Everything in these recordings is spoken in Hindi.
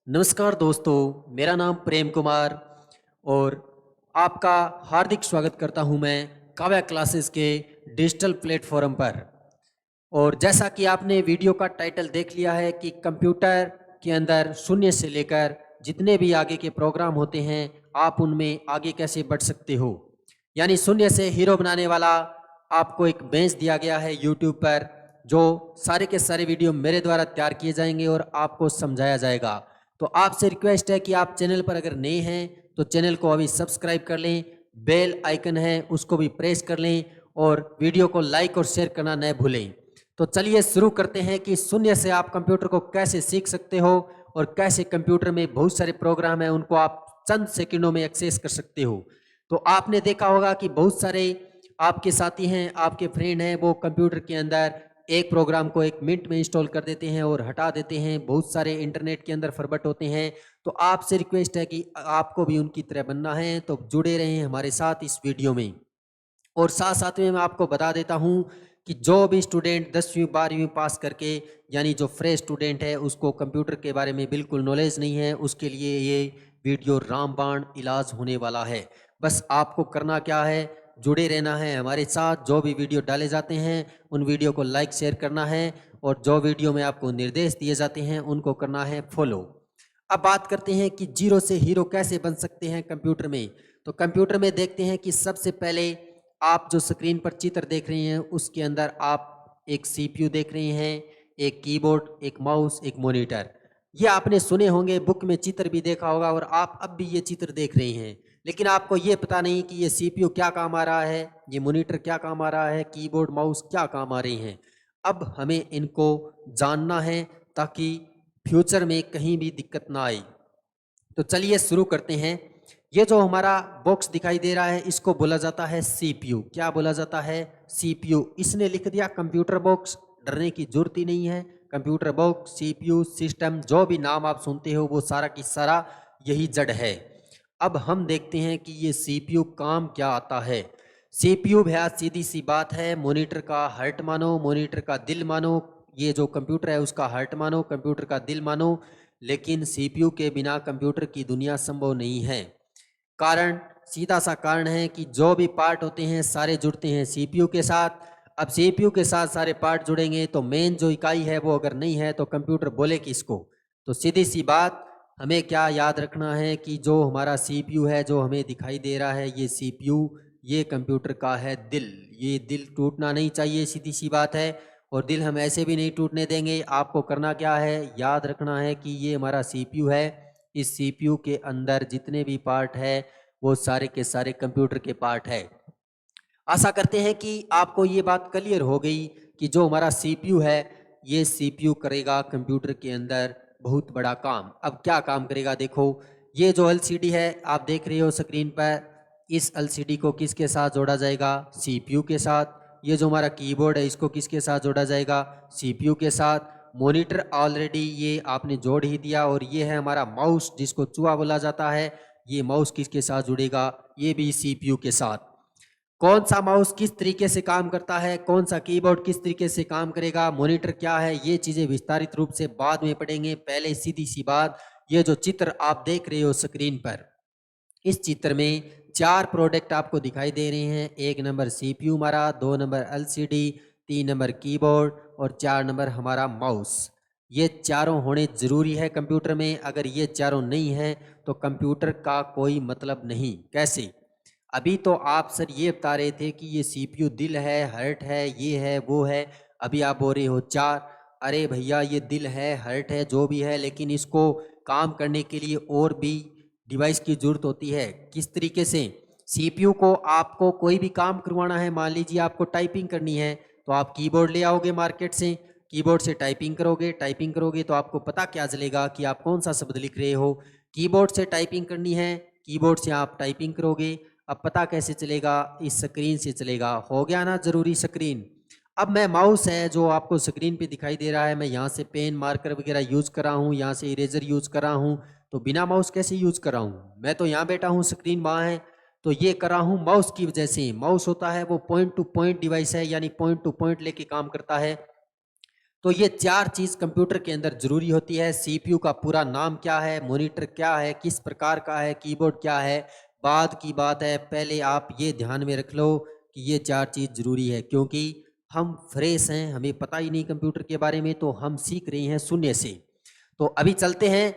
नमस्कार दोस्तों, मेरा नाम प्रेम कुमार और आपका हार्दिक स्वागत करता हूं मैं काव्या क्लासेस के डिजिटल प्लेटफॉर्म पर। और जैसा कि आपने वीडियो का टाइटल देख लिया है कि कंप्यूटर के अंदर शून्य से लेकर जितने भी आगे के प्रोग्राम होते हैं, आप उनमें आगे कैसे बढ़ सकते हो। यानी शून्य से हीरो बनाने वाला आपको एक बेंच दिया गया है यूट्यूब पर, जो सारे के सारे वीडियो मेरे द्वारा तैयार किए जाएंगे और आपको समझाया जाएगा। तो आपसे रिक्वेस्ट है कि आप चैनल पर अगर नए हैं तो चैनल को अभी सब्सक्राइब कर लें, बेल आइकन है उसको भी प्रेस कर लें और वीडियो को लाइक और शेयर करना न भूलें। तो चलिए शुरू करते हैं कि शून्य से आप कंप्यूटर को कैसे सीख सकते हो और कैसे कंप्यूटर में बहुत सारे प्रोग्राम हैं उनको आप चंद सेकंडों में एक्सेस कर सकते हो। तो आपने देखा होगा कि बहुत सारे आपके साथी हैं, आपके फ्रेंड हैं, वो कंप्यूटर के अंदर एक प्रोग्राम को 1 मिनट में इंस्टॉल कर देते हैं और हटा देते हैं। बहुत सारे इंटरनेट के अंदर फॉरवर्ड होते हैं। तो आपसे रिक्वेस्ट है कि आपको भी उनकी तरह बनना है, तो जुड़े रहें हमारे साथ इस वीडियो में। और साथ साथ में मैं आपको बता देता हूं कि जो भी स्टूडेंट 10वीं 12वीं पास करके, यानी जो फ्रेश स्टूडेंट है, उसको कंप्यूटर के बारे में बिल्कुल नॉलेज नहीं है, उसके लिए ये वीडियो रामबाण इलाज होने वाला है। बस आपको करना क्या है, जुड़े रहना है हमारे साथ। जो भी वीडियो डाले जाते हैं उन वीडियो को लाइक शेयर करना है और जो वीडियो में आपको निर्देश दिए जाते हैं उनको करना है फॉलो। अब बात करते हैं कि जीरो से हीरो कैसे बन सकते हैं कंप्यूटर में। तो कंप्यूटर में देखते हैं कि सबसे पहले आप जो स्क्रीन पर चित्र देख रहे हैं उसके अंदर आप एक सीपीयू देख रहे हैं, एक कीबोर्ड, एक माउस, एक मॉनिटर। ये आपने सुने होंगे, बुक में चित्र भी देखा होगा और आप अब भी ये चित्र देख रहे हैं। लेकिन आपको ये पता नहीं कि ये सीपीयू क्या काम आ रहा है, ये मॉनिटर क्या काम आ रहा है, कीबोर्ड माउस क्या काम आ रहे हैं। अब हमें इनको जानना है ताकि फ्यूचर में कहीं भी दिक्कत ना आए। तो चलिए शुरू करते हैं। ये जो हमारा बॉक्स दिखाई दे रहा है इसको बोला जाता है सीपीयू। क्या बोला जाता है? सीपीयू। इसने लिख दिया कंप्यूटर बॉक्स, डरने की जरूरत ही नहीं है। कंप्यूटर बॉक्स, सीपीयू, सिस्टम, जो भी नाम आप सुनते हो वो सारा की सारा यही जड़ है। अब हम देखते हैं कि ये सीपीयू काम क्या आता है। सीपीयू भैया सीधी सी बात है, मॉनिटर का हार्ट मानो, मॉनिटर का दिल मानो। ये जो कंप्यूटर है उसका हार्ट मानो, कंप्यूटर का दिल मानो। लेकिन सीपीयू के बिना कंप्यूटर की दुनिया संभव नहीं है। कारण, सीधा सा कारण है कि जो भी पार्ट होते हैं सारे जुड़ते हैं सीपीयू के साथ। अब सीपीयू के साथ सारे पार्ट जुड़ेंगे तो मेन जो इकाई है वो अगर नहीं है तो कंप्यूटर बोले किसको। तो सीधी सी बात, हमें क्या याद रखना है कि जो हमारा सीपीयू है, जो हमें दिखाई दे रहा है, ये सीपीयू, ये कंप्यूटर का है दिल। ये दिल टूटना नहीं चाहिए, सीधी सी बात है। और दिल हम ऐसे भी नहीं टूटने देंगे। आपको करना क्या है, याद रखना है कि ये हमारा सीपीयू है। इस सीपीयू के अंदर जितने भी पार्ट है वो सारे के सारे कंप्यूटर के पार्ट है। आशा करते हैं कि आपको ये बात क्लियर हो गई कि जो हमारा सीपीयू है, ये सीपीयू करेगा कंप्यूटर के अंदर बहुत बड़ा काम। अब क्या काम करेगा देखो, ये जो एलसीडी है आप देख रहे हो स्क्रीन पर, इस एलसीडी को किसके साथ जोड़ा जाएगा? सीपीयू के साथ। ये जो हमारा कीबोर्ड है इसको किसके साथ जोड़ा जाएगा? सीपीयू के साथ। मॉनिटर ऑलरेडी ये आपने जोड़ ही दिया। और ये है हमारा माउस जिसको चूहा बोला जाता है, ये माउस किसके साथ जुड़ेगा? ये भी सीपीयू के साथ। कौन सा माउस किस तरीके से काम करता है, कौन सा कीबोर्ड किस तरीके से काम करेगा, मॉनिटर क्या है, ये चीजें विस्तारित रूप से बाद में पढ़ेंगे। पहले सीधी सी बात, ये जो चित्र आप देख रहे हो स्क्रीन पर, इस चित्र में 4 प्रोडक्ट आपको दिखाई दे रहे हैं। 1 नंबर सीपीयू हमारा, 2 नंबर एलसीडी, 3 नंबर कीबोर्ड और 4 नंबर हमारा माउस। ये चारों होने जरूरी है कंप्यूटर में। अगर ये चारों नहीं है तो कंप्यूटर का कोई मतलब नहीं। कैसे? अभी तो आप सर ये बता रहे थे कि ये सीपीयू दिल है, हार्ट है, ये है, वो है। अभी आप बोल रहे हो 4। अरे भैया, ये दिल है, हार्ट है, जो भी है, लेकिन इसको काम करने के लिए और भी डिवाइस की ज़रूरत होती है। किस तरीके से? सीपीयू को आपको कोई भी काम करवाना है, मान लीजिए आपको टाइपिंग करनी है तो आप कीबोर्ड ले आओगे मार्केट से, कीबोर्ड से टाइपिंग करोगे, टाइपिंग करोगे तो आपको पता क्या चलेगा कि आप कौन सा शब्द लिख रहे हो। कीबोर्ड से टाइपिंग करनी है, कीबोर्ड से आप टाइपिंग करोगे। अब पता कैसे चलेगा? इस स्क्रीन से चलेगा। हो गया ना जरूरी स्क्रीन। अब मैं माउस है जो आपको स्क्रीन पे दिखाई दे रहा है, मैं यहाँ से पेन मार्कर वगैरह यूज कर रहा हूँ, यहाँ से इरेजर यूज कर रहा हूँ। तो बिना माउस कैसे यूज कर रहा हूँ? मैं तो यहाँ बैठा हूँ, स्क्रीन वहाँ है। तो ये कर रहा हूँ माउस की वजह से। माउस होता है वो पॉइंट टू पॉइंट डिवाइस है, यानी पॉइंट टू पॉइंट लेके काम करता है। तो ये 4 चीज़ कंप्यूटर के अंदर ज़रूरी होती है। सीपीयू का पूरा नाम क्या है, मॉनिटर क्या है, किस प्रकार का है, कीबोर्ड क्या है, बाद की बात है। पहले आप ये ध्यान में रख लो कि ये 4 चीज़ ज़रूरी है, क्योंकि हम फ्रेश हैं, हमें पता ही नहीं कंप्यूटर के बारे में, तो हम सीख रहे हैं शून्य से। तो अभी चलते हैं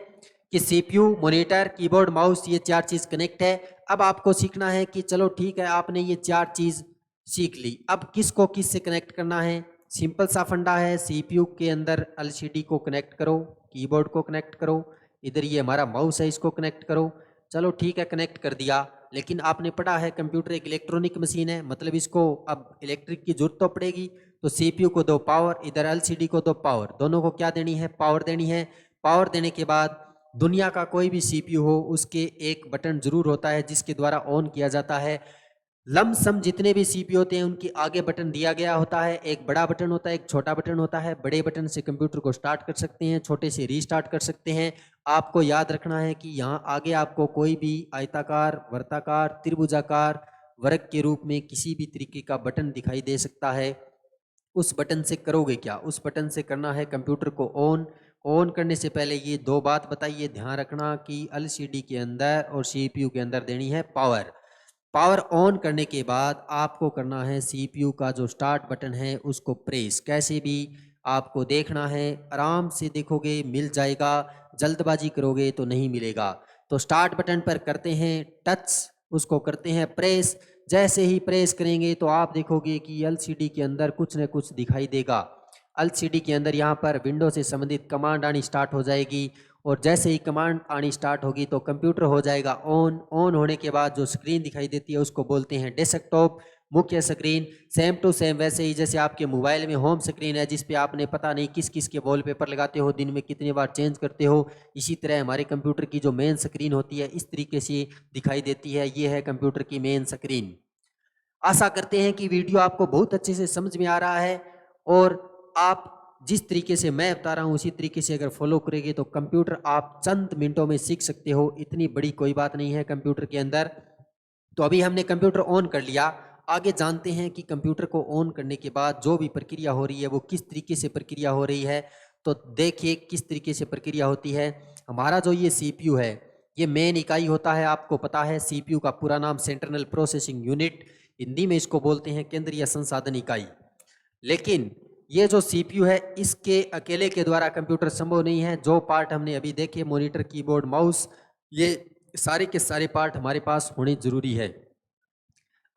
कि सीपीयू, मॉनिटर, कीबोर्ड, माउस ये 4 चीज़ कनेक्ट है। अब आपको सीखना है कि चलो ठीक है, आपने ये 4 चीज़ सीख ली, अब किसको किससे कनेक्ट करना है। सिंपल सा फंडा है, सीपीयू के अंदर एलसीडी को कनेक्ट करो, कीबोर्ड को कनेक्ट करो, इधर ये हमारा माउस है इसको कनेक्ट करो। चलो ठीक है, कनेक्ट कर दिया। लेकिन आपने पढ़ा है कंप्यूटर एक इलेक्ट्रॉनिक मशीन है, मतलब इसको अब इलेक्ट्रिक की जरूरत तो पड़ेगी। तो सीपीयू को दो पावर, इधर एलसीडी को दो पावर, दोनों को क्या देनी है, पावर देनी है। पावर देने के बाद दुनिया का कोई भी सीपीयू हो उसके एक बटन जरूर होता है जिसके द्वारा ऑन किया जाता है। लमसम जितने भी सीपीयू होते हैं उनकी आगे बटन दिया गया होता है, एक बड़ा बटन होता है, एक छोटा बटन होता है। बड़े बटन से कंप्यूटर को स्टार्ट कर सकते हैं, छोटे से रीस्टार्ट कर सकते हैं। आपको याद रखना है कि यहाँ आगे आपको कोई भी आयताकार, वर्ताकार, त्रिभुजाकार, वर्ग के रूप में किसी भी तरीके का बटन दिखाई दे सकता है। उस बटन से करोगे क्या, उस बटन से करना है कंप्यूटर को ऑन। ऑन करने से पहले ये 2 बात बताइए, ध्यान रखना कि एलसीडी के अंदर और सीपीयू के अंदर देनी है पावर। पावर ऑन करने के बाद आपको करना है सीपीयू का जो स्टार्ट बटन है उसको प्रेस, कैसे भी आपको देखना है, आराम से देखोगे मिल जाएगा, जल्दबाजी करोगे तो नहीं मिलेगा। तो स्टार्ट बटन पर करते हैं टच, उसको करते हैं प्रेस। जैसे ही प्रेस करेंगे तो आप देखोगे कि एलसीडी के अंदर कुछ न कुछ दिखाई देगा। एलसीडी के अंदर यहाँ पर विंडो से संबंधित कमांड आनी स्टार्ट हो जाएगी, और जैसे ही कमांड आनी स्टार्ट होगी तो कंप्यूटर हो जाएगा ऑन। ऑन होने के बाद जो स्क्रीन दिखाई देती है उसको बोलते हैं डेस्कटॉप, मुख्य स्क्रीन। सेम टू सेम वैसे ही जैसे आपके मोबाइल में होम स्क्रीन है जिस पे आपने पता नहीं किस किस के वॉलपेपर लगाते हो, दिन में कितनी बार चेंज करते हो, इसी तरह हमारे कंप्यूटर की जो मेन स्क्रीन होती है इस तरीके से दिखाई देती है। ये है कंप्यूटर की मेन स्क्रीन। आशा करते हैं कि वीडियो आपको बहुत अच्छे से समझ में आ रहा है, और आप जिस तरीके से मैं बता रहा हूँ उसी तरीके से अगर फॉलो करेंगे तो कंप्यूटर आप चंद मिनटों में सीख सकते हो, इतनी बड़ी कोई बात नहीं है कंप्यूटर के अंदर। तो अभी हमने कंप्यूटर ऑन कर लिया, आगे जानते हैं कि कंप्यूटर को ऑन करने के बाद जो भी प्रक्रिया हो रही है वो किस तरीके से प्रक्रिया हो रही है। तो देखिए किस तरीके से प्रक्रिया होती है। हमारा जो ये सीपीयू है ये मेन इकाई होता है, आपको पता है सीपीयू का पूरा नाम सेंट्रल प्रोसेसिंग यूनिट, हिंदी में इसको बोलते हैं केंद्रीय संसाधन इकाई। लेकिन ये जो सीपीयू है इसके अकेले के द्वारा कंप्यूटर संभव नहीं है। जो पार्ट हमने अभी देखे, मॉनिटर, कीबोर्ड, माउस, ये सारे के सारे पार्ट हमारे पास होने जरूरी है।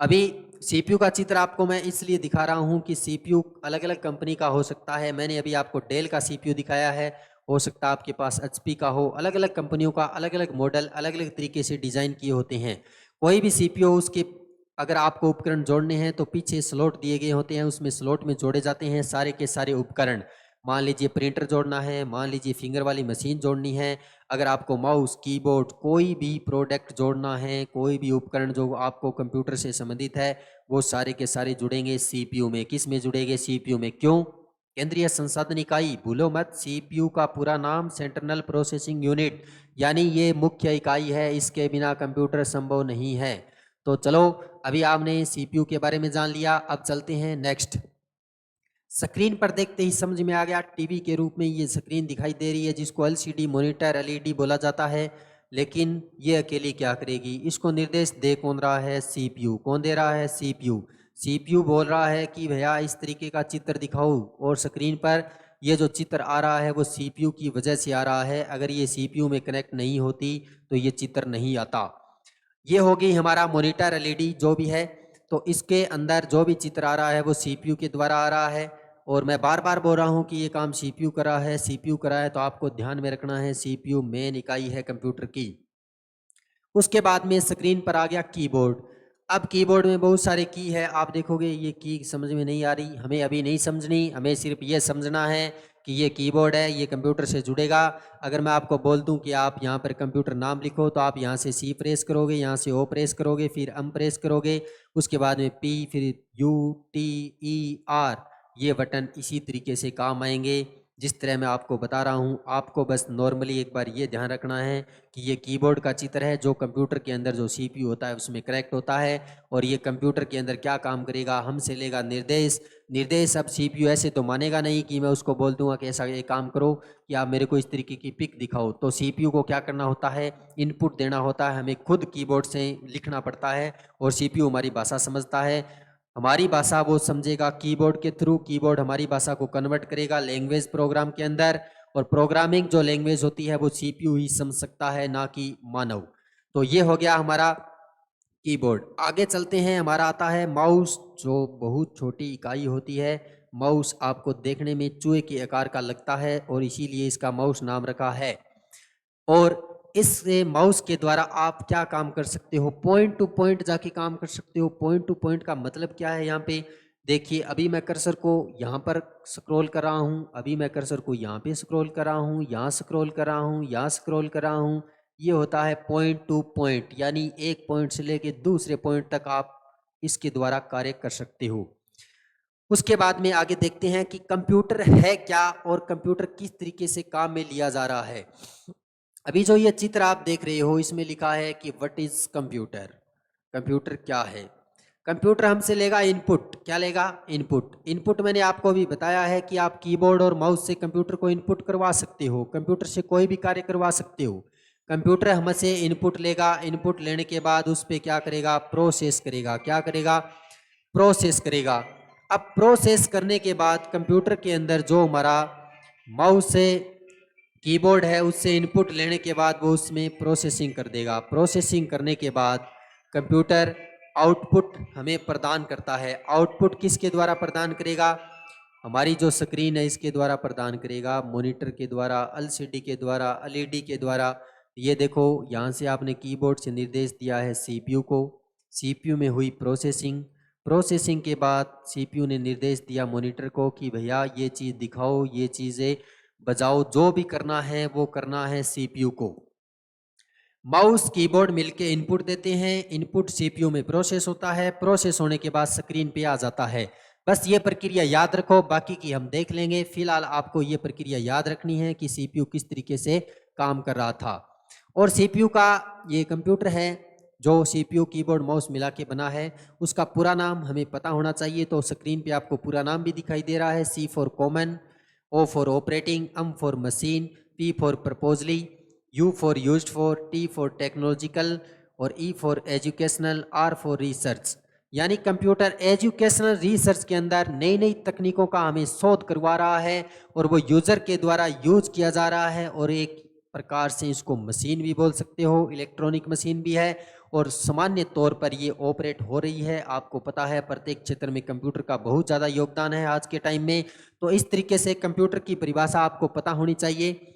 अभी सीपीयू का चित्र आपको मैं इसलिए दिखा रहा हूं कि सीपीयू अलग अलग कंपनी का हो सकता है। मैंने अभी आपको डेल का सीपीयू दिखाया है, हो सकता है आपके पास एचपी का हो। अलग अलग कंपनियों का अलग अलग मॉडल अलग अलग तरीके से डिज़ाइन किए होते हैं। कोई भी सीपीयू उसके अगर आपको उपकरण जोड़ने हैं तो पीछे स्लॉट दिए गए होते हैं, उसमें स्लॉट में जोड़े जाते हैं सारे के सारे उपकरण। मान लीजिए प्रिंटर जोड़ना है, मान लीजिए फिंगर वाली मशीन जोड़नी है, अगर आपको माउस, कीबोर्ड, कोई भी प्रोडक्ट जोड़ना है, कोई भी उपकरण जो आपको कंप्यूटर से संबंधित है, वो सारे के सारे जुड़ेंगे सीपीयू में। किस में जुड़ेंगे? सीपीयू में। क्यों? केंद्रीय संसाधन इकाई, भूलो मत, सीपीयू का पूरा नाम सेंट्रल प्रोसेसिंग यूनिट, यानी ये मुख्य इकाई है, इसके बिना कंप्यूटर संभव नहीं है। तो चलो अभी आपने सीपीयू के बारे में जान लिया, अब चलते हैं नेक्स्ट। स्क्रीन पर देखते ही समझ में आ गया, टीवी के रूप में ये स्क्रीन दिखाई दे रही है जिसको एलसीडी, मॉनिटर, एलईडी बोला जाता है। लेकिन ये अकेली क्या करेगी? इसको निर्देश दे कौन रहा है? सीपीयू। कौन दे रहा है? सीपीयू। सीपीयू बोल रहा है कि भैया इस तरीके का चित्र दिखाओ, और स्क्रीन पर ये जो चित्र आ रहा है वो सीपीयू की वजह से आ रहा है। अगर ये सीपीयू में कनेक्ट नहीं होती तो ये चित्र नहीं आता। ये होगी हमारा मॉनिटर, एलईडी जो भी है। तो इसके अंदर जो भी चित्र आ रहा है वो सीपीयू के द्वारा आ रहा है। और मैं बार बार बोल रहा हूँ कि ये काम सीपीयू करा है, सीपीयू करा है, तो आपको ध्यान में रखना है सीपीयू मेन इकाई है कंप्यूटर की। उसके बाद में स्क्रीन पर आ गया कीबोर्ड। अब कीबोर्ड में बहुत सारे की है, आप देखोगे ये की समझ में नहीं आ रही, हमें अभी नहीं समझनी, हमें सिर्फ ये समझना है कि ये कीबोर्ड है, ये कंप्यूटर से जुड़ेगा। अगर मैं आपको बोल दूं कि आप यहाँ पर कंप्यूटर नाम लिखो तो आप यहाँ से सी प्रेस करोगे, यहाँ से ओ प्रेस करोगे, फिर एम प्रेस करोगे, उसके बाद में पी, फिर यू, टी, ई, आर, ये बटन इसी तरीके से काम आएंगे। जिस तरह मैं आपको बता रहा हूँ, आपको बस नॉर्मली एक बार ये ध्यान रखना है कि ये कीबोर्ड का चित्र है जो कंप्यूटर के अंदर जो सीपीयू होता है उसमें कनेक्ट होता है, और ये कंप्यूटर के अंदर क्या काम करेगा, हमसे लेगा निर्देश। निर्देश अब सीपीयू ऐसे तो मानेगा नहीं कि मैं उसको बोल दूंगा कि ऐसा ये काम करो कि आप मेरे को इस तरीके की पिक दिखाओ। तो सीपीयू को क्या करना होता है, इनपुट देना होता है, हमें खुद कीबोर्ड से लिखना पड़ता है, और सीपीयू हमारी भाषा समझता है, हमारी भाषा वो समझेगा कीबोर्ड के थ्रू, कीबोर्ड हमारी भाषा को कन्वर्ट करेगा लैंग्वेज प्रोग्राम के अंदर, और प्रोग्रामिंग जो लैंग्वेज होती है वो सीपीयू ही समझ सकता है, ना कि मानव। तो ये हो गया हमारा कीबोर्ड। आगे चलते हैं, हमारा आता है माउस, जो बहुत छोटी इकाई होती है। माउस आपको देखने में चूहे के आकार का लगता है और इसीलिए इसका माउस नाम रखा है। और इस माउस के द्वारा आप क्या काम कर सकते हो, पॉइंट टू पॉइंट जाके काम कर सकते हो। पॉइंट टू पॉइंट का मतलब क्या है, यहाँ पे देखिए, अभी मैं कर्सर को यहाँ पर स्क्रॉल कर रहा हूँ, अभी मैं कर्सर को यहाँ पे स्क्रॉल कर रहा हूँ, यहाँ स्क्रॉल कर रहा हूँ, यहाँ स्क्रॉल कर रहा हूँ। ये होता है पॉइंट टू पॉइंट, यानी एक पॉइंट से लेके दूसरे पॉइंट तक आप इसके द्वारा कार्य कर सकते हो। उसके बाद में आगे देखते हैं कि कंप्यूटर है क्या और कंप्यूटर किस तरीके से काम में लिया जा रहा है। अभी जो ये चित्र आप देख रहे हो इसमें लिखा है कि व्हाट इज कंप्यूटर। कंप्यूटर क्या है, कंप्यूटर हमसे लेगा इनपुट। क्या लेगा, इनपुट। इनपुट मैंने आपको अभी बताया है कि आप कीबोर्ड और माउस से कंप्यूटर को इनपुट करवा सकते हो, कंप्यूटर से कोई भी कार्य करवा सकते हो। कंप्यूटर हमसे इनपुट लेगा, इनपुट लेने के बाद उस पर क्या करेगा, प्रोसेस करेगा। क्या करेगा, प्रोसेस करेगा। अब प्रोसेस करने के बाद कंप्यूटर के अंदर जो हमारा माउस से कीबोर्ड है उससे इनपुट लेने के बाद वो उसमें प्रोसेसिंग कर देगा। प्रोसेसिंग करने के बाद कंप्यूटर आउटपुट हमें प्रदान करता है। आउटपुट किसके द्वारा प्रदान करेगा, हमारी जो स्क्रीन है इसके द्वारा प्रदान करेगा, मॉनिटर के द्वारा, एलसीडी के द्वारा, एलईडी के द्वारा। ये देखो, यहाँ से आपने कीबोर्ड से निर्देश दिया है सीपीयू को, सीपीयू में हुई प्रोसेसिंग, प्रोसेसिंग के बाद सीपीयू ने निर्देश दिया मॉनिटर को कि भैया ये चीज़ दिखाओ, ये चीज़ें बजाओ, जो भी करना है वो करना है सीपीयू को। माउस कीबोर्ड मिलके इनपुट देते हैं, इनपुट सीपीयू में प्रोसेस होता है, प्रोसेस होने के बाद स्क्रीन पे आ जाता है। बस ये प्रक्रिया याद रखो, बाकी की हम देख लेंगे। फिलहाल आपको ये प्रक्रिया याद रखनी है कि सीपीयू किस तरीके से काम कर रहा था। और सीपीयू का ये कंप्यूटर है जो सीपीयू कीबोर्ड माउस मिला के बना है, उसका पूरा नाम हमें पता होना चाहिए। तो स्क्रीन पे आपको पूरा नाम भी दिखाई दे रहा है, C for common, O for operating, M for machine, P for purposely, U for used for, T for technological और E for educational, R for research। यानी कंप्यूटर एजुकेशनल रिसर्च के अंदर नई नई तकनीकों का हमें शोध करवा रहा है और वो यूजर के द्वारा यूज किया जा रहा है। और एक प्रकार से इसको मशीन भी बोल सकते हो, इलेक्ट्रॉनिक मशीन भी है, और सामान्य तौर पर ये ऑपरेट हो रही है। आपको पता है प्रत्येक क्षेत्र में कंप्यूटर का बहुत ज़्यादा योगदान है आज के टाइम में। तो इस तरीके से कंप्यूटर की परिभाषा आपको पता होनी चाहिए।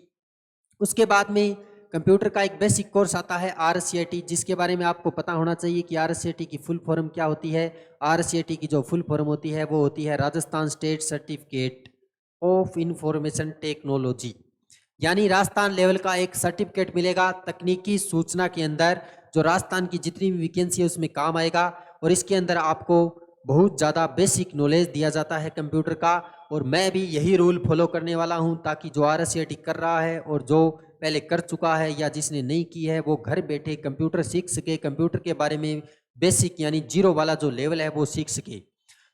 उसके बाद में कंप्यूटर का एक बेसिक कोर्स आता है RCAT, जिसके बारे में आपको पता होना चाहिए कि RCAT की फुल फॉर्म क्या होती है। RCAT की जो फुल फॉर्म होती है वो होती है Rajasthan state certificate of information technology. यानी राजस्थान लेवल का एक सर्टिफिकेट मिलेगा तकनीकी सूचना के अंदर, जो राजस्थान की जितनी भी वैकेंसी है उसमें काम आएगा। और इसके अंदर आपको बहुत ज़्यादा बेसिक नॉलेज दिया जाता है कंप्यूटर का। और मैं भी यही रूल फॉलो करने वाला हूं, ताकि जो RCAT कर रहा है और जो पहले कर चुका है या जिसने नहीं की है वो घर बैठे कंप्यूटर सीख सके, कंप्यूटर के बारे में बेसिक यानी जीरो वाला जो लेवल है वो सीख सके।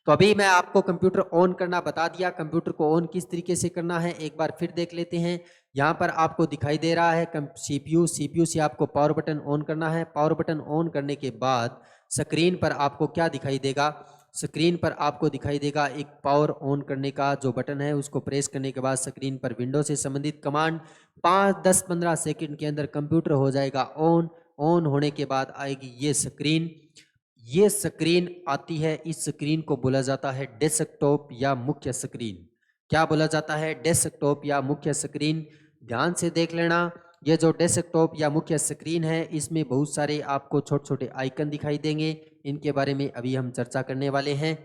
तो अभी मैं आपको कंप्यूटर ऑन करना बता दिया, कंप्यूटर को ऑन किस तरीके से करना है एक बार फिर देख लेते हैं। यहाँ पर आपको दिखाई दे रहा है सीपीयू, सीपीयू से आपको पावर बटन ऑन करना है। पावर बटन ऑन करने के बाद स्क्रीन पर आपको क्या दिखाई देगा, स्क्रीन पर आपको दिखाई देगा एक पावर ऑन करने का जो बटन है, उसको प्रेस करने के बाद स्क्रीन पर विंडो से संबंधित कमांड 5, 10, 15 सेकंड के अंदर कंप्यूटर हो जाएगा ऑन। ऑन होने के बाद आएगी ये स्क्रीन, ये स्क्रीन आती है, इस स्क्रीन को बोला जाता है डेस्कटॉप या मुख्य स्क्रीन। क्या बोला जाता है, डेस्कटॉप या मुख्य स्क्रीन। ध्यान से देख लेना, ये जो डेस्कटॉप या मुख्य स्क्रीन है इसमें बहुत सारे आपको छोटे छोटे आइकन दिखाई देंगे, इनके बारे में अभी हम चर्चा करने वाले हैं।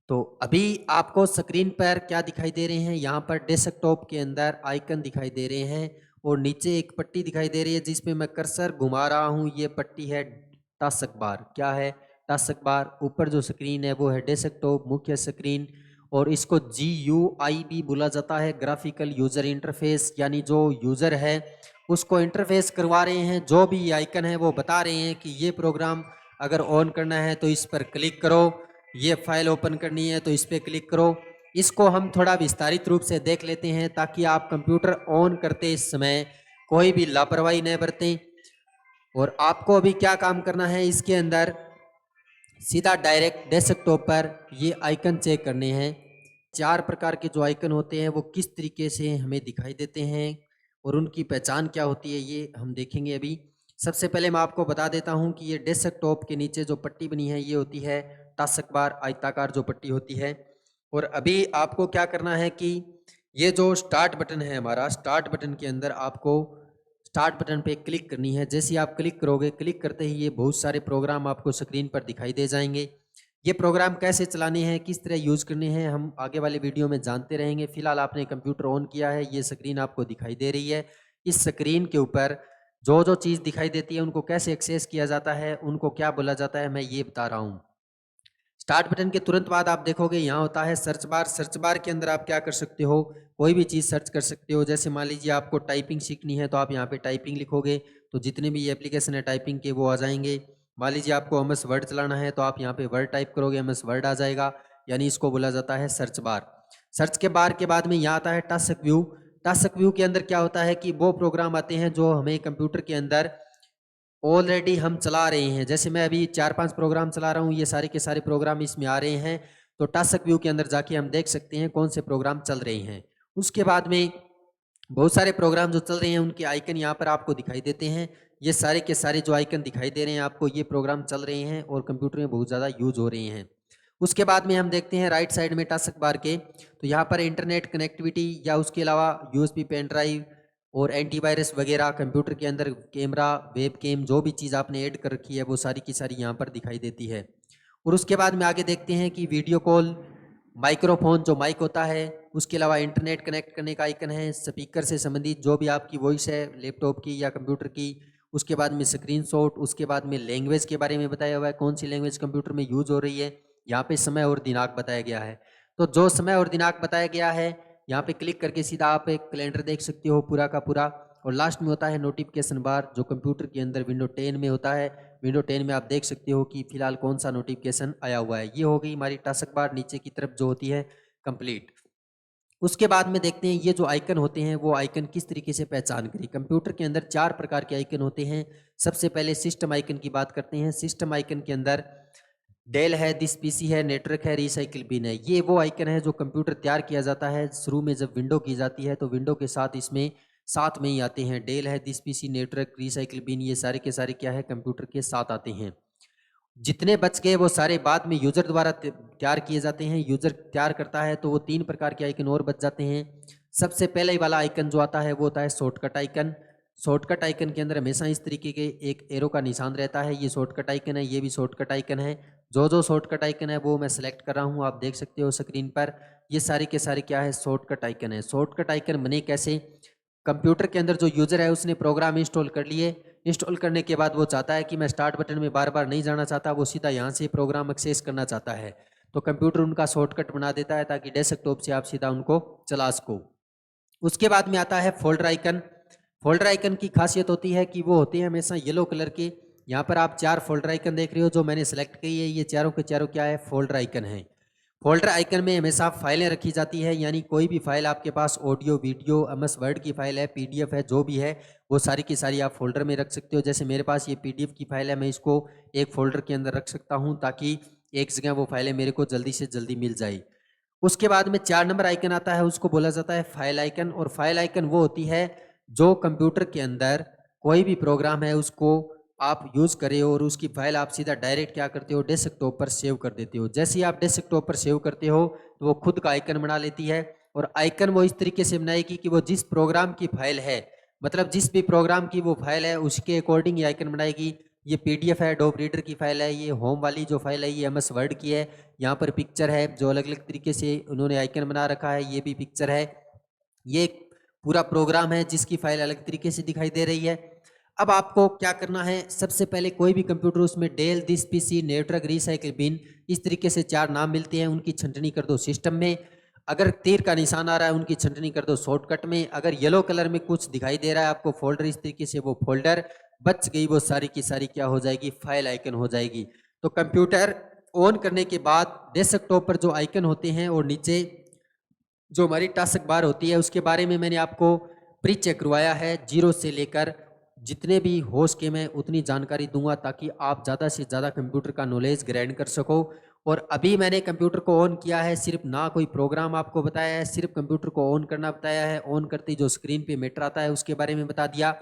तो अभी आपको स्क्रीन पर क्या दिखाई दे रहे हैं, यहाँ पर डेस्कटॉप के अंदर आइकन दिखाई दे रहे हैं और नीचे एक पट्टी दिखाई दे रही है जिसपे मैं कर्सर घुमा रहा हूँ। ये पट्टी है टास्क बार। क्या है, टास्क बार। ऊपर जो स्क्रीन है वो है डेस्कटॉप मुख्य स्क्रीन, और इसको GUI भी बोला जाता है, ग्राफिकल यूजर इंटरफेस, यानी जो यूजर है उसको इंटरफेस करवा रहे हैं। जो भी आइकन है वो बता रहे हैं कि ये प्रोग्राम अगर ऑन करना है तो इस पर क्लिक करो, ये फाइल ओपन करनी है तो इस पर क्लिक करो। इसको हम थोड़ा विस्तारित रूप से देख लेते हैं ताकि आप कंप्यूटर ऑन करते समय कोई भी लापरवाही न बरतें। और आपको अभी क्या काम करना है, इसके अंदर सीधा डायरेक्ट डेस्कटॉप पर ये आइकन चेक करने हैं। 4 प्रकार के जो आइकन होते हैं वो किस तरीके से हमें दिखाई देते हैं और उनकी पहचान क्या होती है, ये हम देखेंगे अभी। सबसे पहले मैं आपको बता देता हूँ कि ये डेस्कटॉप के नीचे जो पट्टी बनी है ये होती है टास्क बार, आयताकार जो पट्टी होती है। और अभी आपको क्या करना है कि ये जो स्टार्ट बटन है हमारा, स्टार्ट बटन के अंदर आपको स्टार्ट बटन पे क्लिक करनी है। जैसे ही आप क्लिक करोगे, क्लिक करते ही ये बहुत सारे प्रोग्राम आपको स्क्रीन पर दिखाई दे जाएंगे। ये प्रोग्राम कैसे चलाने हैं, किस तरह यूज़ करने हैं, हम आगे वाले वीडियो में जानते रहेंगे। फिलहाल आपने कंप्यूटर ऑन किया है, ये स्क्रीन आपको दिखाई दे रही है। इस स्क्रीन के ऊपर जो जो चीज़ दिखाई देती है उनको कैसे एक्सेस किया जाता है, उनको क्या बोला जाता है, मैं ये बता रहा हूँ। स्टार्ट बटन के तुरंत बाद आप देखोगे यहाँ होता है सर्च बार। सर्च बार के अंदर आप क्या कर सकते हो, कोई भी चीज़ सर्च कर सकते हो। जैसे मान लीजिए आपको टाइपिंग सीखनी है तो आप यहाँ पे टाइपिंग लिखोगे तो जितने भी एप्लीकेशन है टाइपिंग के वो आ जाएंगे। मान लीजिए आपको MS वर्ड चलाना है तो आप यहाँ पे वर्ड टाइप करोगे, MS वर्ड आ जाएगा, यानी इसको बोला जाता है सर्च बार। सर्च के बार के बाद में यहाँ आता है टास्क व्यू। टास्क व्यू के अंदर क्या होता है कि वो प्रोग्राम आते हैं जो हमें कंप्यूटर के अंदर ऑलरेडी हम चला रहे हैं। जैसे मैं अभी 4-5 प्रोग्राम चला रहा हूँ, ये सारे के सारे प्रोग्राम इसमें आ रहे हैं। तो टास्क व्यू के अंदर जाके हम देख सकते हैं कौन से प्रोग्राम चल रहे हैं। उसके बाद में बहुत सारे प्रोग्राम जो चल रहे हैं उनके आइकन यहाँ पर आपको दिखाई देते हैं। ये सारे के सारे जो आइकन दिखाई दे रहे हैं आपको, ये प्रोग्राम चल रहे हैं और कंप्यूटर में बहुत ज़्यादा यूज हो रहे हैं। उसके बाद में हम देखते हैं राइट साइड में टास्क बार के, तो यहाँ पर इंटरनेट कनेक्टिविटी या उसके अलावा USB पेन ड्राइव और एंटीवायरस वगैरह, कंप्यूटर के अंदर कैमरा, वेब कैम, जो भी चीज़ आपने ऐड कर रखी है वो सारी की सारी यहाँ पर दिखाई देती है। और उसके बाद में आगे देखते हैं कि वीडियो कॉल, माइक्रोफोन जो माइक होता है, उसके अलावा इंटरनेट कनेक्ट करने का आइकन है, स्पीकर से संबंधित जो भी आपकी वॉइस है लैपटॉप की या कंप्यूटर की। उसके बाद में स्क्रीनशॉट, उसके बाद में लैंग्वेज के बारे में बताया हुआ है, कौन सी लैंग्वेज कंप्यूटर में यूज हो रही है। यहाँ पे समय और दिनांक बताया गया है। तो जो समय और दिनांक बताया गया है यहाँ पे क्लिक करके सीधा आप एक कैलेंडर देख सकते हो पूरा का पूरा। और लास्ट में होता है नोटिफिकेशन बार, जो कंप्यूटर के अंदर विंडो 10 में होता है। विंडो 10 में आप देख सकते हो कि फिलहाल कौन सा नोटिफिकेशन आया हुआ है। ये हो गई हमारी टास्क बार नीचे की तरफ जो होती है कंप्लीट। उसके बाद में देखते हैं ये जो आइकन होते हैं वो आइकन किस तरीके से पहचान करें। कंप्यूटर के अंदर 4 प्रकार के आइकन होते हैं। सबसे पहले सिस्टम आइकन की बात करते हैं। सिस्टम आइकन के अंदर डेल है, दिस PC है, नेटवर्क है, रिसाइकिल बिन है। ये वो आइकन है जो कंप्यूटर तैयार किया जाता है शुरू में जब विंडो की जाती है तो विंडो के साथ इसमें साथ में ही आते हैं। डेल है, this PC, network, recycle bin, ये सारे के सारे क्या है कंप्यूटर के साथ आते हैं। जितने बच गए वो सारे बाद में यूजर द्वारा तैयार किए जाते हैं। यूजर तैयार करता है तो वो 3 प्रकार के आइकन और बच जाते हैं। सबसे पहले वाला आइकन जो आता है वो होता है शॉर्टकट आइकन। शॉर्टकट आइकन के अंदर हमेशा इस तरीके के एक एरो का निशान रहता है। ये शॉर्टकट आइकन है, ये भी शॉर्टकट आइकन है। जो जो शॉर्टकट आइकन है वो मैं सेलेक्ट कर रहा हूँ, आप देख सकते हो स्क्रीन पर। ये सारे के सारे क्या है शॉर्टकट आइकन है। शॉर्टकट आइकन बने कैसे, कंप्यूटर के अंदर जो यूजर है उसने प्रोग्राम इंस्टॉल कर लिए। इंस्टॉल करने के बाद वो चाहता है कि मैं स्टार्ट बटन में बार बार नहीं जाना चाहता, वो सीधा यहाँ से प्रोग्राम एक्सेस करना चाहता है। तो कंप्यूटर उनका शॉर्टकट बना देता है ताकि डेस्कटॉप से आप सीधा उनको चला सको। उसके बाद में आता है फोल्डर आइकन। फोल्डर आइकन की खासियत होती है कि वो होते हैं हमेशा येलो कलर के। यहाँ पर आप 4 फोल्डर आइकन देख रहे हो जो मैंने सेलेक्ट की है, ये चारों के चारों क्या है फोल्डर आइकन है। फोल्डर आइकन में हमेशा फाइलें रखी जाती है, यानी कोई भी फाइल आपके पास ऑडियो, वीडियो, MS वर्ड की फाइल है, PDF है, जो भी है वो सारी की सारी आप फोल्डर में रख सकते हो। जैसे मेरे पास ये PDF की फाइल है, मैं इसको एक फोल्डर के अंदर रख सकता हूँ ताकि एक जगह वो फाइलें मेरे को जल्दी से जल्दी मिल जाए। उसके बाद में 4 नंबर आइकन आता है, उसको बोला जाता है फाइल आइकन। और फाइल आइकन वो होती है जो कंप्यूटर के अंदर कोई भी प्रोग्राम है उसको आप यूज़ करे और उसकी फाइल आप सीधा डायरेक्ट क्या करते हो डेस्कटॉप पर सेव कर देते हो। जैसे ही आप डेस्कटॉप पर सेव करते हो तो वो खुद का आइकन बना लेती है। और आइकन वो इस तरीके से बनाएगी कि वो जिस प्रोग्राम की फाइल है, मतलब जिस भी प्रोग्राम की वो फाइल है उसके अकॉर्डिंग ये आइकन बनाएगी। ये PDF है, डॉप रीडर की फाइल है, ये होम वाली जो फाइल है ये MS वर्ड की है। यहाँ पर पिक्चर है जो अलग अलग तरीके से उन्होंने आइकन बना रखा है, ये भी पिक्चर है। ये एक पूरा प्रोग्राम है जिसकी फाइल अलग तरीके से दिखाई दे रही है। अब आपको क्या करना है, सबसे पहले कोई भी कंप्यूटर उसमें Dell, this PC, network, recycle bin, इस तरीके से 4 नाम मिलते हैं, उनकी छंटनी कर दो सिस्टम में। अगर तीर का निशान आ रहा है उनकी छंटनी कर दो शॉर्टकट में। अगर येलो कलर में कुछ दिखाई दे रहा है आपको फोल्डर, इस तरीके से वो फोल्डर बच गई, वो सारी की सारी क्या हो जाएगी, फाइल आइकन हो जाएगी। तो कंप्यूटर ऑन करने के बाद डेस्कटॉप पर जो आइकन होते हैं और नीचे जो हमारी टास्क बार होती है उसके बारे में मैंने आपको प्री चेक करवाया है। 0 से लेकर जितने भी हो सके मैं उतनी जानकारी दूंगा ताकि आप ज़्यादा से ज़्यादा कंप्यूटर का नॉलेज ग्रहण कर सको। और अभी मैंने कंप्यूटर को ऑन किया है, सिर्फ ना कोई प्रोग्राम आपको बताया है, सिर्फ कंप्यूटर को ऑन करना बताया है। ऑन करते ही जो स्क्रीन पे मीटर आता है उसके बारे में बता दिया।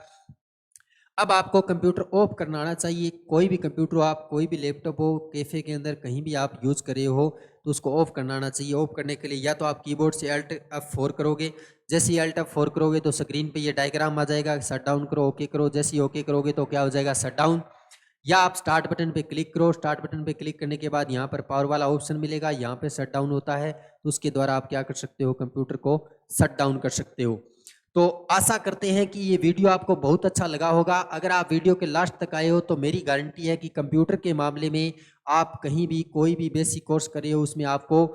अब आपको कंप्यूटर ऑफ करना आना चाहिए। कोई भी कंप्यूटर हो, आप कोई भी लैपटॉप हो, कैफे के अंदर कहीं भी आप यूज़ कर रहे हो तो उसको ऑफ करना आना चाहिए। ऑफ करने के लिए या तो आप कीबोर्ड से Alt F4 करोगे। जैसे ही Alt F4 करोगे तो स्क्रीन पे ये डायग्राम आ जाएगा, शट डाउन करो, ओके करो। जैसे ही ओके करोगे तो क्या हो जाएगा, शट डाउन। या आप स्टार्ट बटन पे क्लिक करो। स्टार्ट बटन पे क्लिक करने के बाद यहाँ पर पावर वाला ऑप्शन मिलेगा, यहाँ पे शट डाउन होता है, तो उसके द्वारा आप क्या कर सकते हो, कंप्यूटर को शट डाउन कर सकते हो। तो आशा करते हैं कि ये वीडियो आपको बहुत अच्छा लगा होगा। अगर आप वीडियो के लास्ट तक आए हो तो मेरी गारंटी है कि कंप्यूटर के मामले में आप कहीं भी कोई भी बेसिक कोर्स करे हो उसमें आपको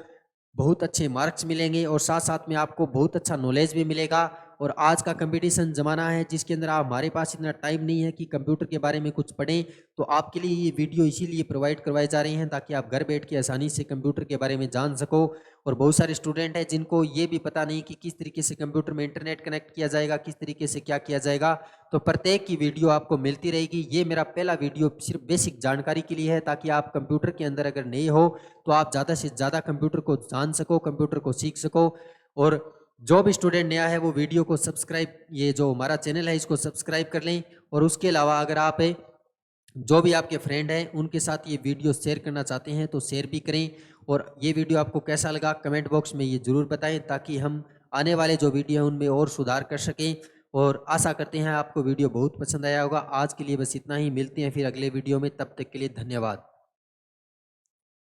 बहुत अच्छे मार्क्स मिलेंगे और साथ साथ में आपको बहुत अच्छा नॉलेज भी मिलेगा। और आज का कंपटीशन ज़माना है जिसके अंदर आप, हमारे पास इतना टाइम नहीं है कि कंप्यूटर के बारे में कुछ पढ़ें, तो आपके लिए ये वीडियो इसीलिए प्रोवाइड करवाए जा रहे हैं ताकि आप घर बैठ के आसानी से कंप्यूटर के बारे में जान सको। और बहुत सारे स्टूडेंट हैं जिनको ये भी पता नहीं कि किस तरीके से कंप्यूटर में इंटरनेट कनेक्ट किया जाएगा, किस तरीके से क्या किया जाएगा। तो प्रत्येक की वीडियो आपको मिलती रहेगी। ये मेरा पहला वीडियो सिर्फ बेसिक जानकारी के लिए है ताकि आप कंप्यूटर के अंदर अगर नए हो तो आप ज़्यादा से ज़्यादा कंप्यूटर को जान सको, कंप्यूटर को सीख सको। और जो भी स्टूडेंट नया है वो वीडियो को सब्सक्राइब, ये जो हमारा चैनल है इसको सब्सक्राइब कर लें। और उसके अलावा अगर आप जो भी आपके फ्रेंड हैं उनके साथ ये वीडियो शेयर करना चाहते हैं तो शेयर भी करें। और ये वीडियो आपको कैसा लगा कमेंट बॉक्स में ये ज़रूर बताएं ताकि हम आने वाले जो वीडियो हैं उनमें और सुधार कर सकें। और आशा करते हैं आपको वीडियो बहुत पसंद आया होगा। आज के लिए बस इतना ही, मिलते हैं फिर अगले वीडियो में, तब तक के लिए धन्यवाद।